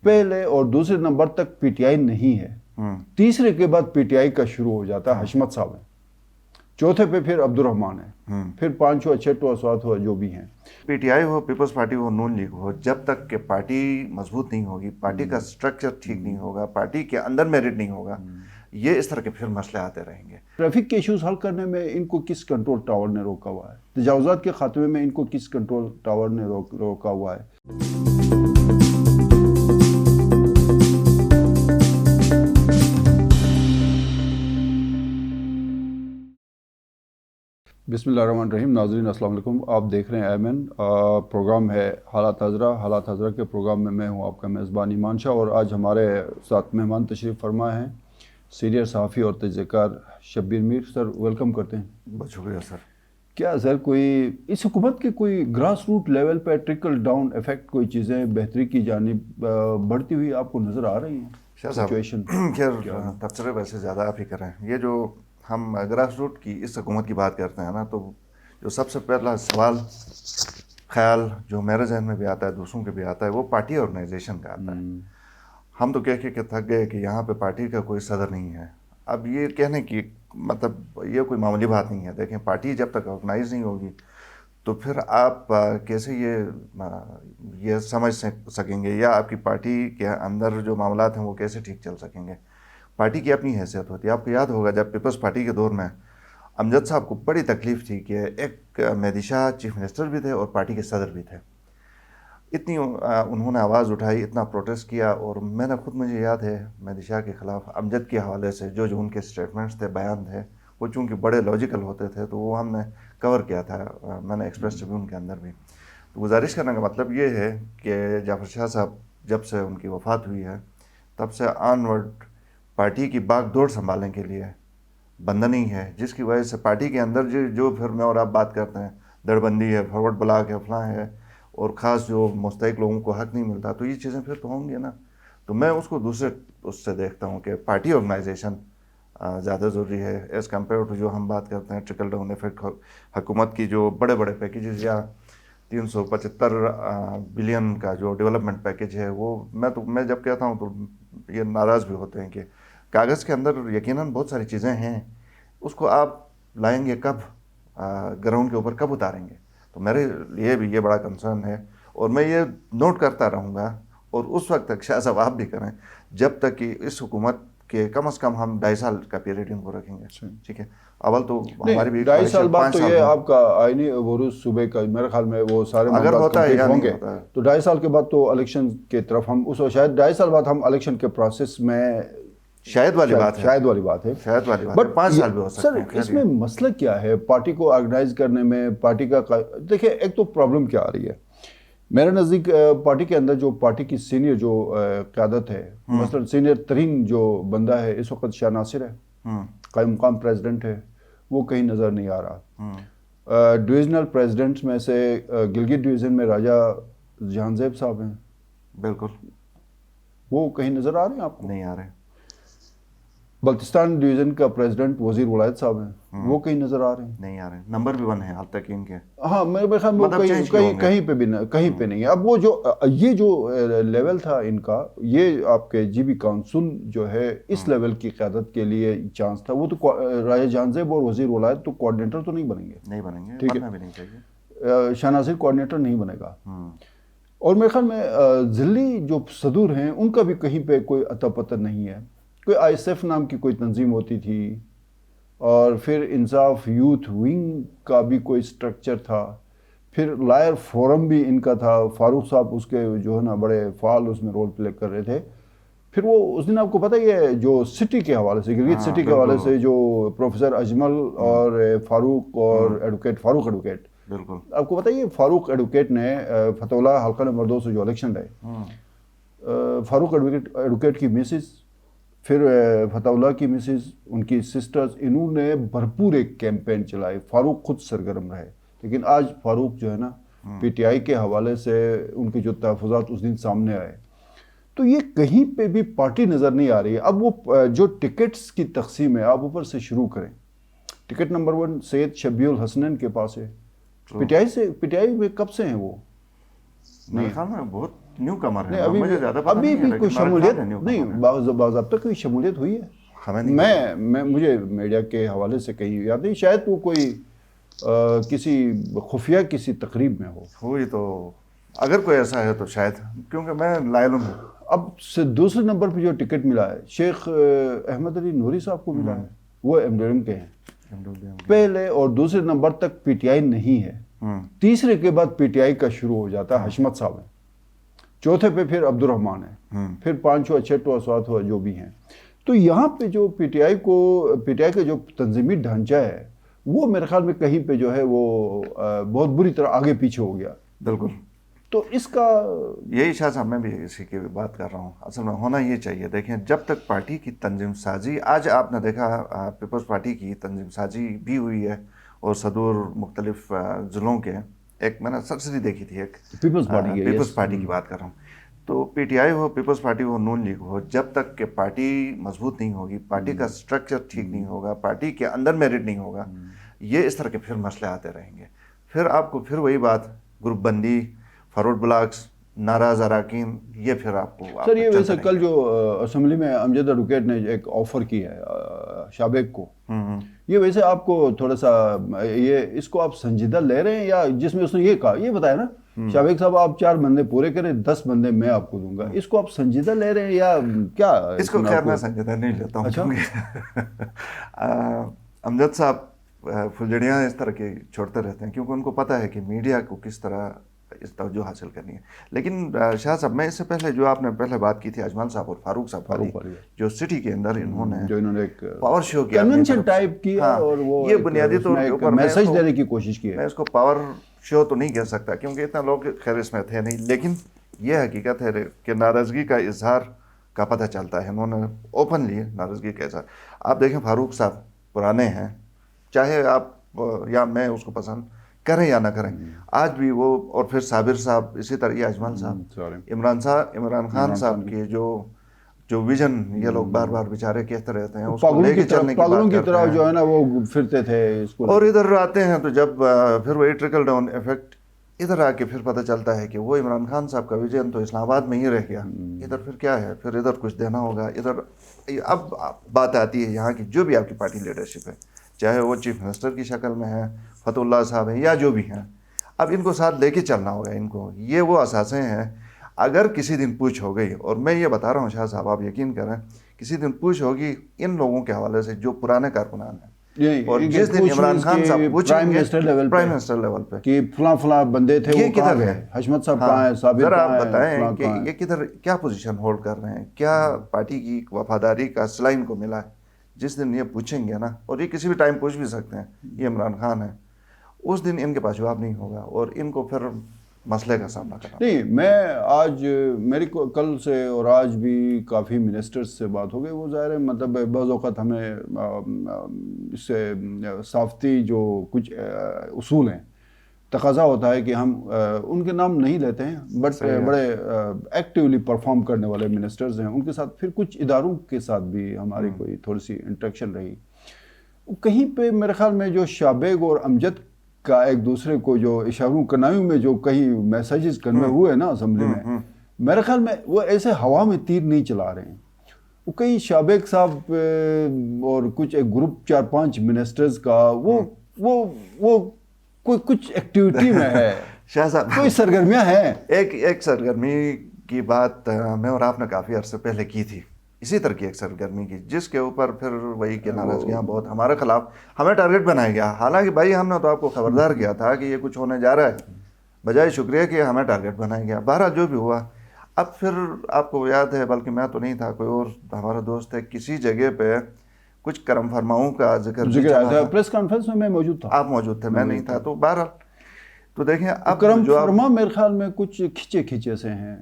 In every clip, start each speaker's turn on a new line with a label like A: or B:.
A: پہلے اور دوسرے نمبر تک پی ٹی آئی نہیں ہے، تیسرے کے بعد پی ٹی آئی کا شروع ہو جاتا ہے، حشمت صاحب ہیں، چوتھے پہ پھر عبد الرحمان ہے، پھر پانچواں چھٹواں ساتواں جو بھی ہیں۔
B: پی ٹی آئی ہو، پیپلز پارٹی ہو، نون لیگ ہو، جب تک کہ پارٹی مضبوط نہیں ہوگی، پارٹی کا سٹرکچر ٹھیک نہیں ہوگا، پارٹی کے اندر میرٹ نہیں ہوگا، یہ اس طرح کے پھر مسئلے آتے رہیں گے۔
A: ٹریفک کے ایشوز حل کرنے میں ان کو کس کنٹرول ٹاور نے روکا ہوا ہے؟ تجاوزات کے خاتمے میں ان کو کس کنٹرول ٹاور نے روکا ہوا ہے؟ بسم اللہ الرحمن الرحیم۔ ناظرین السلام علیکم، آپ دیکھ رہے ہیں ایمن، پروگرام ہے حالات حاضرہ کے پروگرام میں میں ہوں آپ کا میزبان ایمان شاہ، اور آج ہمارے ساتھ مہمان تشریف فرما ہیں سینئر صحافی اور تجزیہ کار شبیر میر۔ سر ویلکم کرتے ہیں۔
B: بہت شکریہ سر۔
A: کیا سر کوئی اس حکومت کے کوئی گراس روٹ لیول پہ ٹرکل ڈاؤن ایفیکٹ، کوئی چیزیں بہتری کی جانب بڑھتی ہوئی آپ کو نظر آ رہی ہیں؟
B: شاہ صاحب خیر تبصرے ویسے زیادہ آپ ہی کر رہے ہیں۔ یہ جو ہم گراس روٹ کی اس حکومت کی بات کرتے ہیں نا، تو جو سب سے پہلا سوال خیال جو میرے ذہن میں بھی آتا ہے، دوسروں کے بھی آتا ہے، وہ پارٹی آرگنائزیشن کا آتا ہے۔ ہم تو کہہ کے تھک گئے کہ یہاں پہ پارٹی کا کوئی صدر نہیں ہے۔ اب یہ کہنے کی مطلب یہ کوئی معمولی بات نہیں ہے۔ دیکھیں، پارٹی جب تک آرگنائز نہیں ہوگی تو پھر آپ کیسے یہ سمجھ سکیں گے، یا آپ کی پارٹی کے اندر جو معاملات ہیں وہ کیسے ٹھیک چل سکیں گے؟ پارٹی کی اپنی حیثیت ہوتی ہے۔ آپ کو یاد ہوگا جب پیپلز پارٹی کے دور میں امجد صاحب کو بڑی تکلیف تھی کہ ایک مہدی شاہ چیف منسٹر بھی تھے اور پارٹی کے صدر بھی تھے، اتنی انہوں نے آواز اٹھائی، اتنا پروٹیسٹ کیا، اور میں نے خود، مجھے یاد ہے مہدی شاہ کے خلاف امجد کے حوالے سے جو ان کے سٹیٹمنٹس تھے، بیان تھے، وہ چونکہ بڑے لاجیکل ہوتے تھے تو وہ ہم نے کور کیا تھا، میں نے ایکسپریس ٹریبیون کے اندر بھی۔ تو گزارش کرنے کا مطلب یہ ہے کہ جعفر شاہ صاحب جب سے ان کی وفات ہوئی ہے تب سے آن ورڈ پارٹی کی باغ دوڑ سنبھالنے کے لیے بندہ نہیں ہے، جس کی وجہ سے پارٹی کے اندر جو پھر میں اور آپ بات کرتے ہیں، دڑبندی ہے، فارورڈ بلاک ہے، فلاں ہے، اور خاص جو مستحق لوگوں کو حق نہیں ملتا، تو یہ چیزیں پھر تو ہوں گی نا۔ تو میں اس کو دوسرے اس سے دیکھتا ہوں کہ پارٹی آرگنائزیشن زیادہ ضروری ہے ایز کمپیئر ٹو جو ہم بات کرتے ہیں ٹرکل ڈاؤن ایفیکٹ۔ حکومت کی جو بڑے بڑے پیکیجز یا 375 بلین کا جو ڈیولپمنٹ پیکیج ہے، وہ میں جب کہتا ہوں تو یہ ناراض بھی ہوتے ہیں کہ کاغذ کے اندر یقیناً بہت ساری چیزیں ہیں، اس کو آپ لائیں گے کب، گراؤنڈ کے اوپر کب اتاریں گے؟ تو میرے لیے بھی یہ بڑا کنسرن ہے، اور میں یہ نوٹ کرتا رہوں گا، اور اس وقت تک شاید صاحب آپ بھی کریں جب تک کہ اس حکومت کے کم از کم ہم 2.5 سال کا پیریڈ ان کو رکھیں گے۔ ٹھیک ہے، اول تو ہماری بھی
A: 2.5 سال بعد تو یہ آپ کا آئینی عروج صوبے کا میرے خیال میں وہ سارے
B: اگر ہوتا ہے یا
A: ہوں
B: نہیں
A: گے،
B: ہوتا ہے
A: تو 2.5 سال کے بعد تو الیکشن کے طرف ہم اس شاید 2.5 سال بعد ہم الیکشن کے پروسیس میں
B: شاید والی بات ہے،
A: شاید والی بات ہے،
B: شاید والی بات ہے،
A: بٹ
B: 5 سال بھی ہو سکتے ہیں۔
A: سر اس میں مسئلہ کیا ہے پارٹی کو آرگنائز کرنے میں؟ پارٹی کا دیکھیں، ایک تو پرابلم کیا آ رہی ہے میرے نزدیک، پارٹی کے اندر جو پارٹی کی سینئر جو قیادت ہے، مثلا سینئر ترین جو بندہ ہے اس وقت شاہ ناصر ہے، قائم مقام پریزیڈنٹ ہے، وہ کہیں نظر نہیں آ رہا۔ ڈویژنل پریزیڈنٹس میں سے گلگت ڈویژن میں راجہ جہان زیب صاحب ہیں،
B: بالکل
A: وہ کہیں نظر آ رہے ہیں آپ کو؟
B: نہیں آ رہے۔
A: بلتستان ڈویژن کا پریزیڈنٹ وزیر ولایت صاحب ہیں، وہ کہیں نظر آ رہے ہیں؟
B: نہیں آ رہے، نمبر بھی 1 ہے حال تک ان کے۔
A: ہاں میرے خیال میں کہیں پہ بھی کہیں پہ نہیں ہے۔ اب وہ جو یہ جو لیول تھا ان کا، یہ آپ کے جی بی کونسل جو ہے اس لیول کی قیادت کے لیے چانس تھا، وہ تو راجہ جہان زیب اور وزیر ولایت تو کوآرڈینیٹر تو نہیں بنیں گے،
B: نہیں بنیں گے،
A: ٹھیک
B: بننا بھی نہیں چاہیے۔
A: ہے، شاہ ناصر کوآرڈینیٹر نہیں بنے گا، اور میرے خیال میں ضلعی جو صدور ہیں ان کا بھی کہیں پہ کوئی اتا پتہ نہیں ہے۔ کوئی آئی ایس ایف نام کی کوئی تنظیم ہوتی تھی، اور پھر انصاف یوتھ ونگ کا بھی کوئی سٹرکچر تھا، پھر لائر فورم بھی ان کا تھا، فاروق صاحب اس کے جو ہے نا بڑے فعال اس میں رول پلے کر رہے تھے۔ پھر وہ اس دن آپ کو پتہ ہے جو سٹی کے حوالے سے، گلگت سٹی کے حوالے سے جو پروفیسر اجمل اور فاروق اور ایڈوکیٹ فاروق ایڈوکیٹ،
B: بالکل
A: آپ کو پتہ ہے فاروق ایڈوکیٹ نے فتح اللہ حلقہ نمبر 2 سے جو الیکشن رہے، فاروق ایڈوکیٹ کی مسز، پھر فتح اللہ کی مسز، ان کی سسٹرز، انہوں نے بھرپور ایک کیمپین چلائی، فاروق خود سرگرم رہے، لیکن آج فاروق جو ہے نا پی ٹی آئی کے حوالے سے ان کے جو تحفظات اس دن سامنے آئے، تو یہ کہیں پہ بھی پارٹی نظر نہیں آ رہی ہے۔ اب وہ جو ٹکٹس کی تقسیم ہے آپ اوپر سے شروع کریں، ٹکٹ نمبر 1 سید شبیہ الحسنین کے پاس ہے، پی ٹی آئی میں کب سے ہیں وہ؟
B: میرے خیال میں بہت نیو کمر
A: نہیں
B: ہے،
A: ابھی
B: مجھے زیادہ پتہ
A: ابھی
B: نہیں ہے،
A: بھی
B: لیکن
A: کوئی
B: عمران
A: شمولیت
B: خان ہے نیو
A: نہیں،
B: کمر ہے۔
A: باضابطہ کوئی شمولیت ہوئی ہے؟
B: ہمیں نہیں
A: میں مجھے میڈیا کے حوالے سے کہیں یاد نہیں، شاید وہ کوئی کسی خفیہ کسی تقریب میں ہو۔
B: ہوئی تو اگر کوئی ایسا ہے تو شاید، کیونکہ میں لائلم ہوں۔
A: اب سے دوسرے نمبر پہ جو ٹکٹ ملا ہے شیخ احمد علی نوری صاحب کو ملا ہے، وہ ایم ڈی ایم کے ہیں۔ پہلے اور دوسرے نمبر تک پی ٹی آئی نہیں ہے، تیسرے کے بعد پی ٹی آئی کا شروع ہو جاتا ہے، حشمت صاحب ہیں، چوتھے پہ پھر عبد الرحمان ہے، پھر پانچواں چھٹواں ساتواں جو بھی ہیں۔ تو یہاں پہ جو پی ٹی آئی کا جو تنظیمی ڈھانچہ ہے وہ میرے خیال میں کہیں پہ جو ہے وہ بہت بری طرح آگے پیچھے ہو گیا۔
B: بالکل،
A: تو اس کا
B: یہی شاہ صاحب میں بھی اسی کی بات کر رہا ہوں، اصل میں ہونا یہ چاہیے۔ دیکھیں جب تک پارٹی کی تنظیم سازی، آج آپ نے دیکھا پیپلز پارٹی کی تنظیم سازی بھی ہوئی ہے اور صدور مختلف ضلعوں کے، ایک میں نے سرسری دیکھی تھی، ایک
A: پیپلز پارٹی ہے،
B: پیپلز پارٹی کی بات کر رہا ہوں۔ تو پی ٹی آئی ہو، پیپلز پارٹی ہو، نون لیگ ہو، جب تک کہ پارٹی مضبوط نہیں ہوگی، پارٹی کا سٹرکچر ٹھیک نہیں ہوگا، پارٹی کے اندر میرٹ نہیں ہوگا، یہ اس طرح کے پھر مسئلے آتے رہیں گے۔ پھر آپ کو پھر وہی بات، گروپ بندی، فارورڈ بلاکس، ناراض اراکین، یہ پھر آپ کو
A: سر یہ ویسے کل جو اسمبلی میں امجد ایڈوکیٹ نے ایک آفر کی ہے شابیگ کو، یہ ویسے آپ کو تھوڑا سا یہ اس کو آپ سنجیدہ لے رہے ہیں، یا جس میں اس نے یہ کہا، یہ بتایا نا شابیگ صاحب آپ 4 بندے پورے کریں 10 بندے میں آپ کو دوں گا، اس کو آپ سنجیدہ لے رہے ہیں یا کیا؟
B: اس کو خیر میں سنجیدہ نہیں لیتا ہوں، کیونکہ امجد صاحب فلجڑیاں اس طرح کے چھوڑتے رہتے ہیں، کیونکہ ان کو پتہ ہے کہ میڈیا کو کس طرح اس توجہ حاصل کرنی ہے۔ لیکن شاہ صاحب، میں اس سے پہلے جو آپ نے پہلے بات کی تھی اجمل صاحب اور فاروق صاحب والی، جو سٹی کے اندر انہوں نے
A: ایک
B: پاور شو کیا،
A: کنونشن ٹائپ کیا، اور وہ
B: یہ بنیادی طور کے اوپر
A: میسج دینے کی کوشش کی ہے۔
B: میں اس کو پاور شو تو نہیں کہہ سکتا، کیونکہ اتنا لوگ خیر اس میں تھے نہیں، لیکن یہ حقیقت ہے کہ ناراضگی کا اظہار کا پتہ چلتا ہے، انہوں نے اوپنلی ناراضگی کا اظہار۔ آپ دیکھیں فاروق صاحب پرانے ہیں، چاہے آپ یا میں اس کو پسند کریں یا نہ کریں، آج بھی وہ، اور پھر صابر صاحب اسی طرح، یہ اجمل صاحب، عمران خان صاحب کے جو ویژن یہ لوگ بار بار بیچارے کہتے رہتے ہیں، اس کو لے کے چلنے کی بات
A: پاگلوں کی
B: کرتے
A: طرح
B: ہیں،
A: جو ہے نا وہ پھرتے تھے اس کو،
B: اور ادھر آتے ہیں تو جب پھر وہی ٹرکل ڈاؤن ایفیکٹ، ادھر آ کے پھر پتہ چلتا ہے کہ وہ عمران خان صاحب کا ویژن تو اسلام آباد میں ہی رہ گیا، ادھر پھر کیا ہے، پھر ادھر کچھ دینا ہوگا ادھر۔ اب بات آتی ہے یہاں کی جو بھی آپ کی پارٹی لیڈرشپ ہے، چاہے وہ چیف منسٹر کی شکل میں ہے، فتح اللہ صاحب ہیں، یا جو بھی ہیں، اب ان کو ساتھ لے کے چلنا ہوگا ان کو، یہ وہ اثاثے ہیں۔ اگر کسی دن پوچھ ہو گئی، اور میں یہ بتا رہا ہوں شاہ صاحب، آپ یقین کریں، کسی دن پوچھ ہوگی ان لوگوں کے حوالے سے جو پرانے کارکنان ہیں، اور جس دن عمران خان صاحب پوچھیں گے پرائم منسٹر لیول پہ
A: کہ فلاں بندے تھے،
B: یہ کدھر ہے،
A: حشمت صاحب کہاں ہیں، صابر
B: ذرا
A: کہاں
B: آپ
A: ہیں،
B: بتائیں کہ یہ کدھر کیا پوزیشن ہولڈ کر رہے ہیں، کیا پارٹی کی وفاداری کا صلہ ان کو ملا ہے؟ جس دن یہ پوچھیں گے نا، اور یہ کسی بھی ٹائم پوچھ بھی سکتے ہیں، یہ عمران خان ہے، اس دن ان کے پاس جواب نہیں ہوگا، اور ان کو پھر مسئلے کا سامنا کرنا۔
A: نہیں، میں آج میری کل سے اور آج بھی کافی منسٹرز سے بات ہو گئی، وہ ظاہر ہے مطلب بعض اوقات ہمیں اس سے صافتی جو کچھ اصول ہیں، تقاضا ہوتا ہے کہ ہم ان کے نام نہیں لیتے ہیں، بٹ بڑے ایکٹیولی پرفارم کرنے والے منسٹرز ہیں، ان کے ساتھ پھر کچھ اداروں کے ساتھ بھی ہماری کوئی تھوڑی سی انٹریکشن رہی، کہیں پہ میرے خیال میں جو شابیگ اور امجد کا ایک دوسرے کو جو اشاروں کنایوں میں جو کہیں میسیجز کنوے ہوئے نا اسمبلی میں، میرے خیال میں وہ ایسے ہوا میں تیر نہیں چلا رہے ہیں، وہ کہیں شابیگ صاحب اور کچھ ایک گروپ 4-5 منسٹرز کا وہ کوئی کچھ ایکٹیویٹی میں ہے،
B: شاہ صاحب
A: کوئی سرگرمیاں ہیں۔
B: ایک سرگرمی کی بات میں اور آپ نے کافی عرصے پہلے کی تھی، اسی طرح کی ایک سرگرمی کی، جس کے اوپر پھر وہی کہ ناراضگیاں بہت ہمارے خلاف، ہمیں ٹارگٹ بنایا گیا، حالانکہ بھائی ہم نے تو آپ کو خبردار کیا تھا کہ یہ کچھ ہونے جا رہا ہے، بجائے شکریہ کہ ہمیں ٹارگٹ بنایا گیا۔ بہرحال جو بھی ہوا، اب پھر آپ کو یاد ہے، بلکہ میں تو نہیں تھا، کوئی اور ہمارا دوست ہے، کسی جگہ پہ کچھ کرم فرماؤں کا ذکر
A: تھا، پریس کانفرنس میں موجود تھا،
B: آپ موجود تھے، میں نہیں تھا، تو بہرحال تو دیکھیں اب
A: کرم
B: جو
A: فرما میرے خیال میں کچھ کھچے سے ہیں،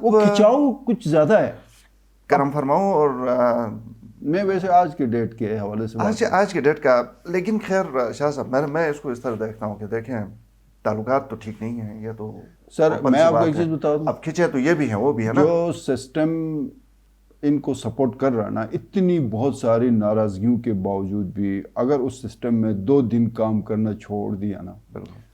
A: وہ کھچاؤ کچھ زیادہ ہے
B: کرم فرماؤں، اور
A: میں ویسے آج کی ڈیٹ کے حوالے سے
B: آج کی ڈیٹ کا، لیکن خیر شاہ صاحب میں اس کو اس طرح دیکھتا ہوں کہ دیکھیں تعلقات تو ٹھیک نہیں ہیں، یہ تو
A: سر میں آپ کو ایک چیز بتا دوں،
B: اب کھینچے تو یہ بھی ہیں وہ بھی ہے نا،
A: جو سسٹم ان کو سپورٹ کر رہا نا، اتنی بہت ساری ناراضگیوں کے باوجود بھی اگر اس سسٹم میں 2 دن کام کرنا چھوڑ دیا نا،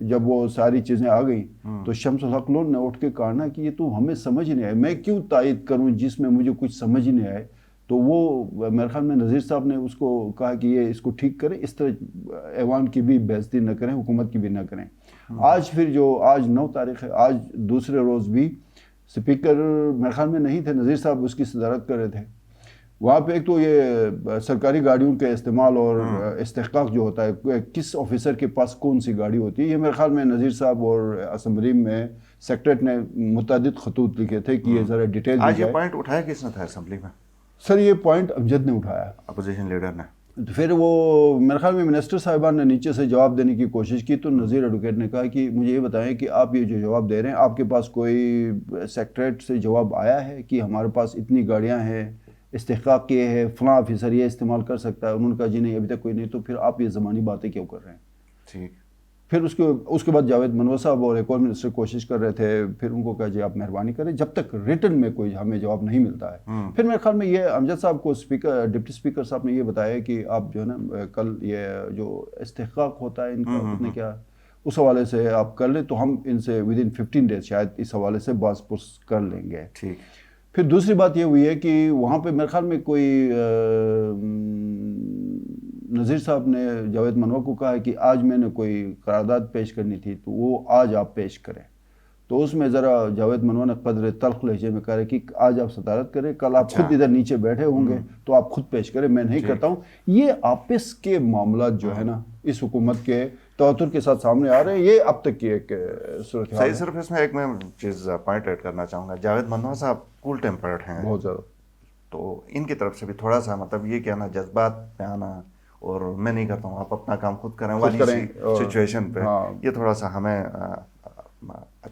A: جب وہ ساری چیزیں آ گئیں تو شمس الحق لون نے اٹھ کے کہا نا کہ یہ تو ہمیں سمجھ نہیں آئے، میں کیوں تائید کروں جس میں مجھے کچھ سمجھ نہیں آئے. تو وہ میرے خیال میں نذیر صاحب نے اس کو کہا کہ یہ اس کو ٹھیک کریں، اس طرح ایوان کی بھی بےعزتی نہ کریں، حکومت کی بھی نہ کریں. آج پھر جو آج 9 تاریخ ہے، آج دوسرے روز بھی سپیکر میرے خیال میں نہیں تھے، نذیر صاحب اس کی صدارت کر رہے تھے. وہاں پہ ایک تو یہ سرکاری گاڑیوں کے استعمال اور استحقاق جو ہوتا ہے، کس آفیسر کے پاس کون سی گاڑی ہوتی ہے، یہ میرے خیال میں نذیر صاحب اور اسمبلی میں سیکریٹریٹ نے متعدد خطوط لکھے تھے کہ یہ ذرا ڈیٹیل
B: آج یہ پوائنٹ اٹھایا کس نے تھا اسمبلی میں؟
A: سر یہ پوائنٹ امجد نے اٹھایا،
B: اپوزیشن لیڈر نے.
A: تو پھر وہ میرے خیال میں منسٹر صاحبان نے نیچے سے جواب دینے کی کوشش کی تو نذیر ایڈوکیٹ نے کہا کہ مجھے یہ بتائیں کہ آپ یہ جو جواب دے رہے ہیں، آپ کے پاس کوئی سیکریٹریٹ سے جواب آیا ہے کہ ہمارے پاس اتنی گاڑیاں ہیں، استحقاق یہ ہے، فلاں آفیسر یہ استعمال کر سکتا ہے؟ انہوں نے کہا جی نہیں، ابھی تک کوئی نہیں. تو پھر آپ یہ زمانی باتیں کیوں کر رہے ہیں؟
B: ٹھیک.
A: پھر اس کے بعد جاوید منور صاحب اور ایک اور منسٹر کوشش کر رہے تھے، پھر ان کو کہا جی آپ مہربانی کریں جب تک ریٹن میں کوئی ہمیں جواب نہیں ملتا ہے. پھر میرے خیال میں یہ امجد صاحب کو ڈپٹی اسپیکر صاحب نے یہ بتایا کہ آپ جو ہے نا کل یہ جو استحقاق ہوتا ہے ان کا کتنے کیا اس حوالے سے آپ کر لیں تو ہم ان سے ودن 15 days شاید اس حوالے سے باز پرس کر لیں گے.
B: ٹھیک.
A: پھر دوسری بات یہ ہوئی ہے کہ وہاں پہ میرے خیال میں کوئی نذیر صاحب نے جاوید منور کو کہا ہے کہ آج میں نے کوئی قرارداد پیش کرنی تھی تو وہ آج آپ پیش کریں. تو اس میں ذرا جاوید منور نے قدر تلخ لہجے میں کہا کہ آج آپ صدارت کریں، کل آپ خود ادھر نیچے بیٹھے ہوں گے تو آپ خود پیش کریں، میں نہیں کرتا ہوں. یہ آپس کے معاملات جو ہے نا اس حکومت کے تواتر کے ساتھ سامنے آ رہے ہیں، یہ اب تک کی ایک صورتحال ہے.
B: صحیح. صرف اس میں ایک میں چیز پوائنٹ ایڈ کرنا چاہوں گا، جاوید منور صاحب کول ٹیمپرڈ ہیں
A: بہت زیادہ،
B: تو ان کی طرف سے بھی تھوڑا سا مطلب یہ کہنا جذبات پہ آنا اور میں نہیں کرتا ہوں آپ اپنا کام خود کریں والی سچویشن پہ یہ تھوڑا سا ہمیں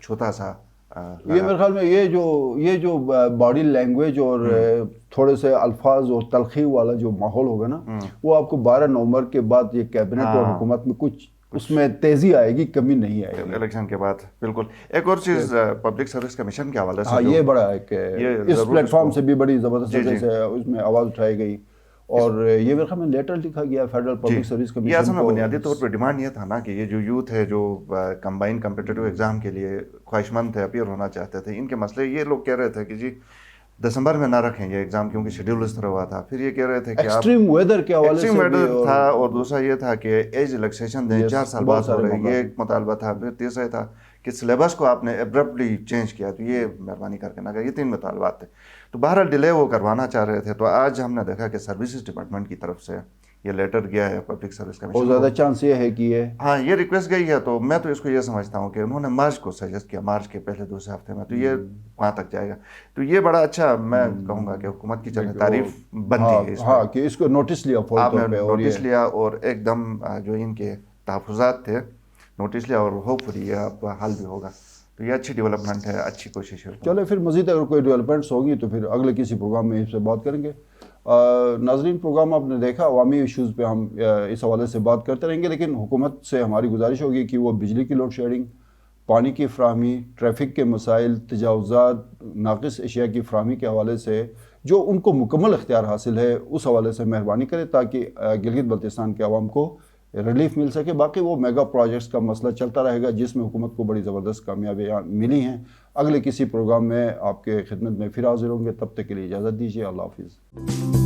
B: چھوٹا سا
A: یہ میرے خیال میں یہ جو باڈی لینگویج اور تھوڑے سے الفاظ اور تلخی والا جو ماحول ہوگا نا وہ آپ کو 12 نومبر کے بعد یہ کیبنٹ اور حکومت میں کچھ اس میں تیزی آئے گی، کمی نہیں آئے گی
B: الیکشن کے بعد. بالکل. ایک اور چیز پبلک سروس کمیشن کے حوالے سے
A: یہ بڑا ہے کہ اس پلیٹ فارم سے بھی بڑی زبردست طرح سے اس میں آواز اٹھائی گئی اور یہ میرے خیال میں لیٹر لکھا گیا فیڈرل پبلک سروس کمیشن.
B: یہ اصل میں بنیادی طور پہ ڈیمانڈ یہ تھا نا کہ یہ جو یوتھ ہے جو کمبائن کمپیٹیٹیو ایگزام کے لیے خواہش مند تھے، اپیئر ہونا چاہتے تھے، ان کے مسئلے یہ لوگ کہہ رہے تھے کہ جی دسمبر میں نہ رکھیں یہ ایگزام کیونکہ شیڈیول اس طرح ہوا تھا. پھر یہ کہہ رہے تھے کہ
A: ایکسٹریم ویدر کے حوالے سے
B: ویدر تھا اور دوسرا یہ تھا کہ ایج ریلیکسیشن دیں 4 سال بعد ہو رہے، یہ ایک مطالبہ تھا. پھر تیسرا تھا کہ سلیبس کو آپ نے ایبرپٹلی چینج کیا تو یہ مہربانی کر کے نہ کریں. یہ 3 مطالبات تھے. تو بہرحال ڈیلے وہ کروانا چاہ رہے تھے. تو آج ہم نے دیکھا کہ سروسز ڈپارٹمنٹ کی طرف سے یہ لیٹر گیا ہے پبلک سروس کمیشن.
A: بہت زیادہ چانس یہ ہے کہ
B: یہ ریکویسٹ گئی ہے. تو میں تو اس کو یہ سمجھتا ہوں کہ انہوں نے مارچ کو سجیسٹ کیا، مارچ کے پہلے دوسرے ہفتے میں، تو یہ وہاں تک جائے گا. تو یہ بڑا اچھا میں کہوں گا کہ حکومت کی چلے تعریف بنتی ہے
A: کہ اس کو نوٹس لیا،
B: آپ نے نوٹس لیا اور ایک دم جو ان کے تحفظات تھے نوٹس لیا اور ہوپ فلی یہ اب حل بھی ہوگا. تو یہ اچھی ڈیولپمنٹ ہے، اچھی کوشش ہے.
A: چلے پھر مزید اگر کوئی ڈیولپمنٹس ہوگی تو پھر اگلے کسی پروگرام میں اس سے بات کریں گے. ناظرین پروگرام آپ نے دیکھا، عوامی ایشوز پہ ہم اس حوالے سے بات کرتے رہیں گے، لیکن حکومت سے ہماری گزارش ہوگی کہ وہ بجلی کی لوڈ شیڈنگ، پانی کی فراہمی، ٹریفک کے مسائل، تجاوزات، ناقص اشیاء کی فراہمی کے حوالے سے جو ان کو مکمل اختیار حاصل ہے اس حوالے سے مہربانی کرے تاکہ گلگت بلتستان کے عوام کو ریلیف مل سکے. باقی وہ میگا پروجیکٹس کا مسئلہ چلتا رہے گا جس میں حکومت کو بڑی زبردست کامیابیاں ملی ہیں. اگلے کسی پروگرام میں آپ کے خدمت میں پھر حاضر ہوں گے، تب تک کے لیے اجازت دیجیے. اللہ حافظ.